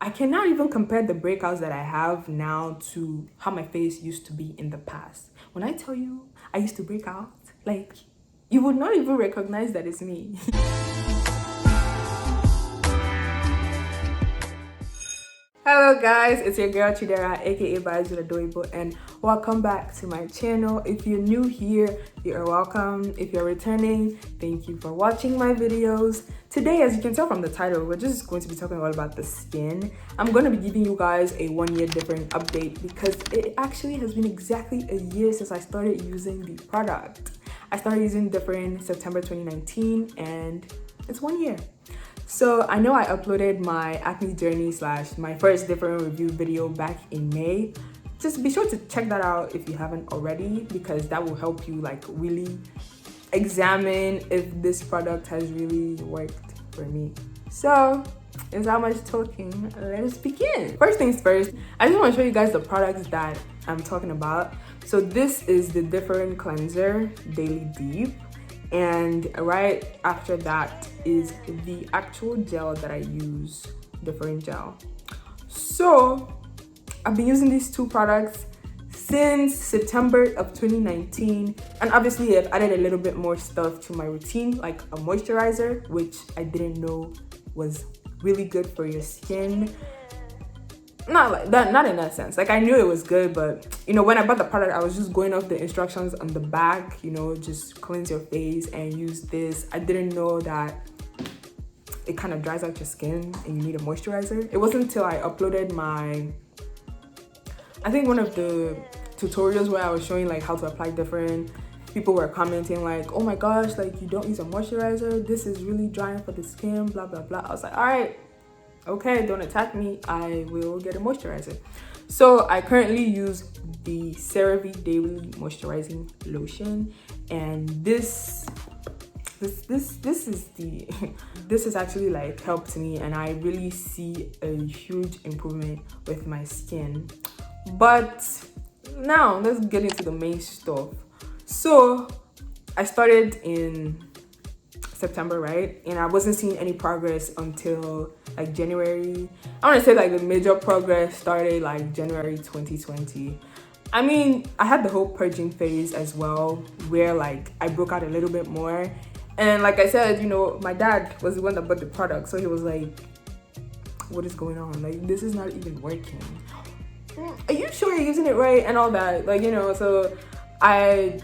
I cannot even compare the breakouts that I have now to how my face used to be in the past. When I tell you I used to break out, like, you would not even recognize that it's me. Hello guys, it's your girl Chidera, aka Vibes with Adoibo, and welcome back to my channel. If you're new here, you are welcome. If you're returning, thank you for watching my videos. Today, as you can tell from the title, we're just going to be talking all about the skin. I'm going to be giving you guys a 1 year Differin update because it actually has been exactly a year since I started using the product. I started using Differin September 2019 and it's 1 year. So I know I uploaded my acne journey / my first Differin review video back in May. Just be sure to check that out if you haven't already, because that will help you like really examine if this product has really worked for me. So without much talking, let us begin. First things first, I just want to show you guys the products that I'm talking about. So this is the Differin Cleanser Daily Deep. And right after that is the actual gel that I use, Differin gel. So I've been using these two products since September of 2019, and obviously I've added a little bit more stuff to my routine, like a moisturizer, which I didn't know was really good for your skin. Not like that, not in that sense. Like, I knew it was good, but you know, when I bought the product, I was just going off the instructions on the back, you know, just cleanse your face and use this. I didn't know that it kind of dries out your skin and you need a moisturizer. It wasn't until I uploaded I think one of the tutorials where I was showing like how to apply Differin, people were commenting like, oh my gosh, like you don't use a moisturizer, this is really drying for the skin, blah blah blah. I was like, all right, okay, don't attack me, I will get a moisturizer. So I currently use the CeraVe Daily Moisturizing Lotion, and this has actually like helped me, and I really see a huge improvement with my skin. But now let's get into the main stuff. So I started in September, right? And I wasn't seeing any progress until like January. I want to say like the major progress started like January 2020. I mean, I had the whole purging phase as well, where like I broke out a little bit more. And like I said, you know, my dad was the one that bought the product, so he was like, what is going on? Like, this is not even working. Are you sure you're using it right? And all that, like, you know. So I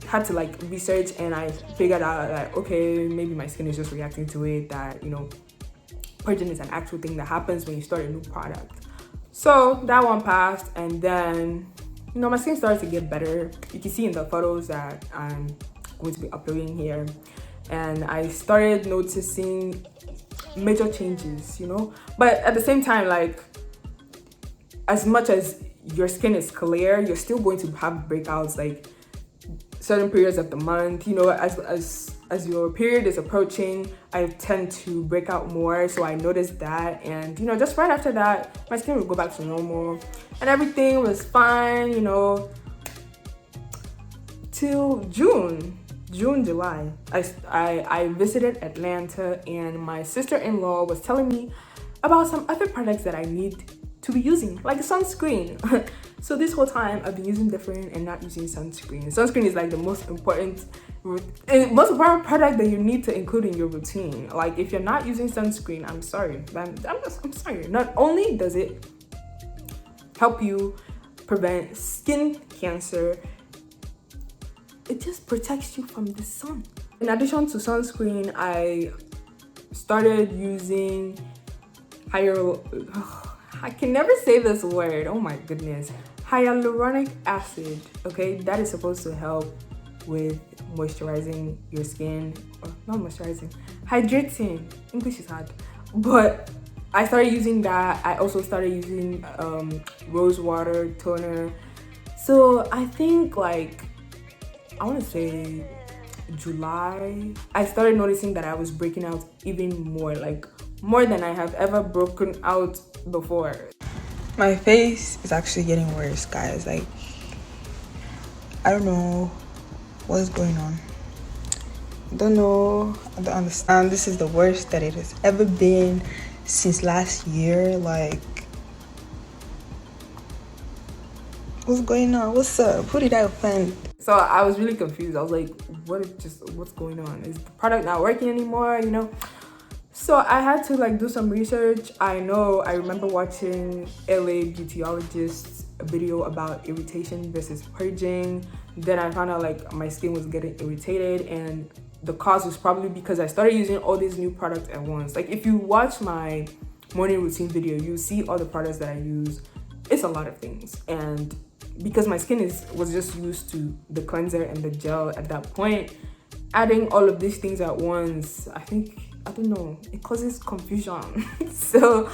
had to like research, and I figured out that okay, maybe my skin is just reacting to it, that, you know, purging is an actual thing that happens when you start a new product. So that one passed, and then, you know, my skin started to get better. You can see in the photos that I'm going to be uploading here, and I started noticing major changes, you know. But at the same time, like, as much as your skin is clear, you're still going to have breakouts like certain periods of the month, you know. As your period is approaching, I tend to break out more, so I noticed that. And you know, just right after that, my skin would go back to normal and everything was fine, you know, till July. I visited Atlanta, and my sister-in-law was telling me about some other products that I need to be using, like sunscreen. So this whole time I've been using Differin and not using sunscreen. Sunscreen is like the most important product that you need to include in your routine. Like, if you're not using sunscreen, I'm sorry, I'm sorry. Not only does it help you prevent skin cancer, it just protects you from the sun. In addition to sunscreen, I started using I can never say this word, oh my goodness, hyaluronic acid. Okay, that is supposed to help with moisturizing your skin, or not moisturizing, hydrating. English is hard. But I started using that. I also started using rose water toner. So I think like, I want to say July, I started noticing that I was breaking out even more, like more than I have ever broken out before. My face is actually getting worse, guys. Like, I don't know what is going on. I don't know, I don't understand. This is the worst that it has ever been. since last year. Like, what's going on? What's up? Who did I offend? So I was really confused. I was like, what's going on? Is the product not working anymore, you know? So I had to like do some research. I remember watching LA Beautyologist's video about irritation versus purging. Then I found out like my skin was getting irritated, and the cause was probably because I started using all these new products at once. Like if you watch my morning routine video, you see all the products that I use. It's a lot of things, and because my skin was just used to the cleanser and the gel at that point, adding all of these things at once, I don't know, it causes confusion. So,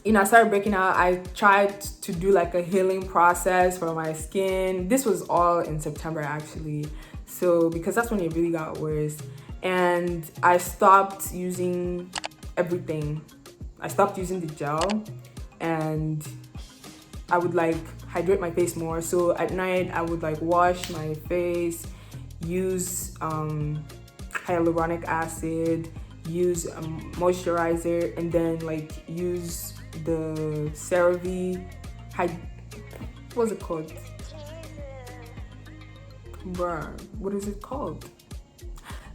you know, I started breaking out. I tried to do like a healing process for my skin. This was all in September actually. So, because that's when it really got worse. And I stopped using everything. I stopped using the gel, and I would like hydrate my face more. So at night I would like wash my face, use hyaluronic acid, use a moisturizer, and then like use the CeraVe what's it called? What is it called?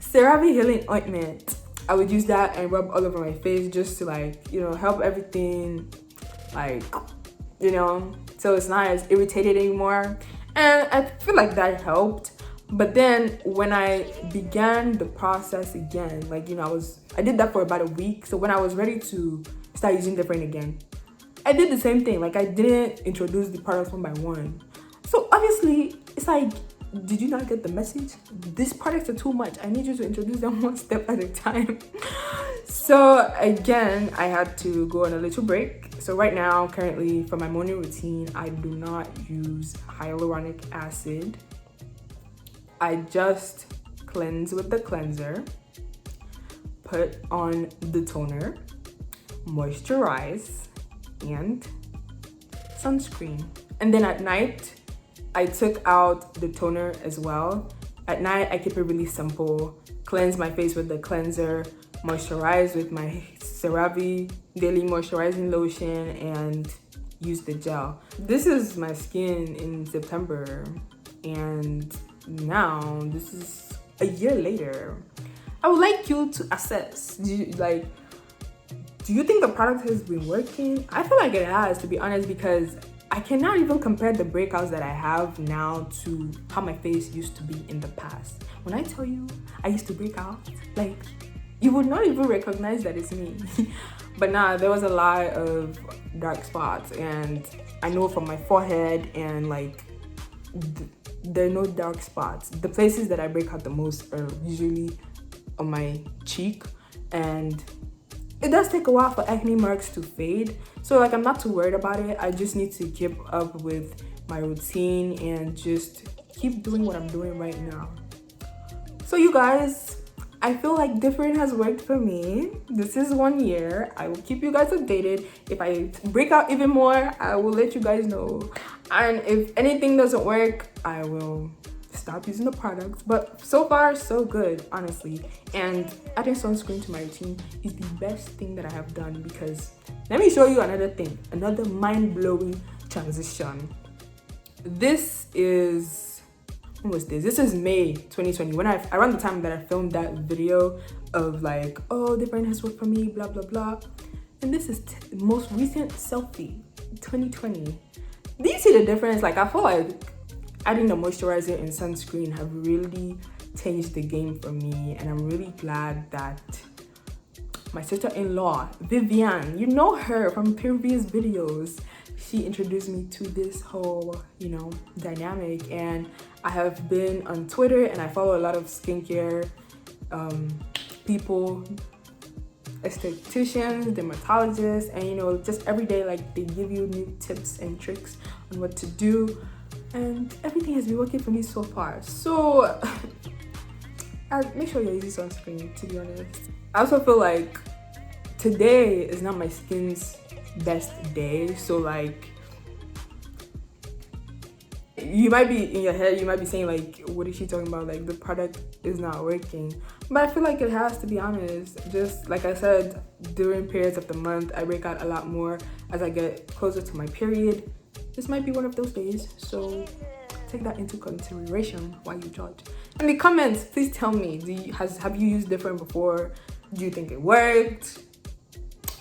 CeraVe healing ointment. I would use that and rub all over my face just to like, you know, help everything like, you know, so it's not as irritated anymore. And I feel like that helped. But then when I began the process again, like, you know, I did that for about a week. So when I was ready to start using Differin again, I did the same thing. Like I didn't introduce the products one by one. So obviously it's like, did you not get the message? These products are too much. I need you to introduce them one step at a time. So again, I had to go on a little break. So right now, currently for my morning routine, I do not use hyaluronic acid. I just cleanse with the cleanser, put on the toner, moisturize, and sunscreen. And then at night, I took out the toner as well. At night, I keep it really simple. Cleanse my face with the cleanser, moisturize with my CeraVe daily moisturizing lotion, and use the gel. This is my skin in September, and now this is a year later. I would like you to assess. Do you think the product has been working? I feel like it has, to be honest, because I cannot even compare the breakouts that I have now to how my face used to be in the past. When I tell you I used to break out, like, you would not even recognize that it's me. But nah, there was a lot of dark spots, and I know from my forehead and like there are no dark spots. The places that I break out the most are usually on my cheek, and it does take a while for acne marks to fade. So like I'm not too worried about it. I just need to keep up with my routine and just keep doing what I'm doing right now. So you guys, I feel like Differin has worked for me. This is 1 year. I will keep you guys updated. If I break out even more, I will let you guys know. And if anything doesn't work, I will stop using the products. But so far, so good, honestly. And adding sunscreen to my routine is the best thing that I have done, because let me show you another thing, another mind-blowing transition. This is, when was this? This is May 2020, when around the time that I filmed that video of like, oh, Differin has worked for me, blah, blah, blah. And this is the most recent selfie, 2020. Do you see the difference? Like, I feel like adding the moisturizer and sunscreen have really changed the game for me, and I'm really glad that my sister-in-law, Vivian, you know her from previous videos, she introduced me to this whole, you know, dynamic. And I have been on Twitter and I follow a lot of skincare people, estheticians, dermatologists, and you know, just every day, like, they give you new tips and tricks on what to do, and everything has been working for me so far. So make sure you're using sunscreen, to be honest. I also feel like today is not my skin's best day, so like you might be in your head, you might be saying like, what is she talking about? Like the product is not working. But I feel like it has, to be honest. Just like I said, during periods of the month, I break out a lot more as I get closer to my period. This might be one of those days, so take that into consideration while you judge. In the comments, please tell me, have you used Differin before? Do you think it worked?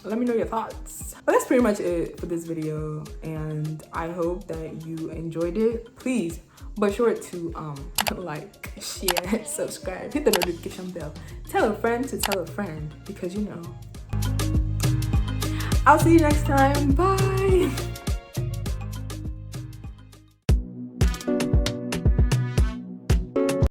Let me know your thoughts. But that's pretty much it for this video, and I hope that you enjoyed it. Please be sure to like, share, subscribe, hit the notification bell, tell a friend to tell a friend, because you know. I'll see you next time. Bye.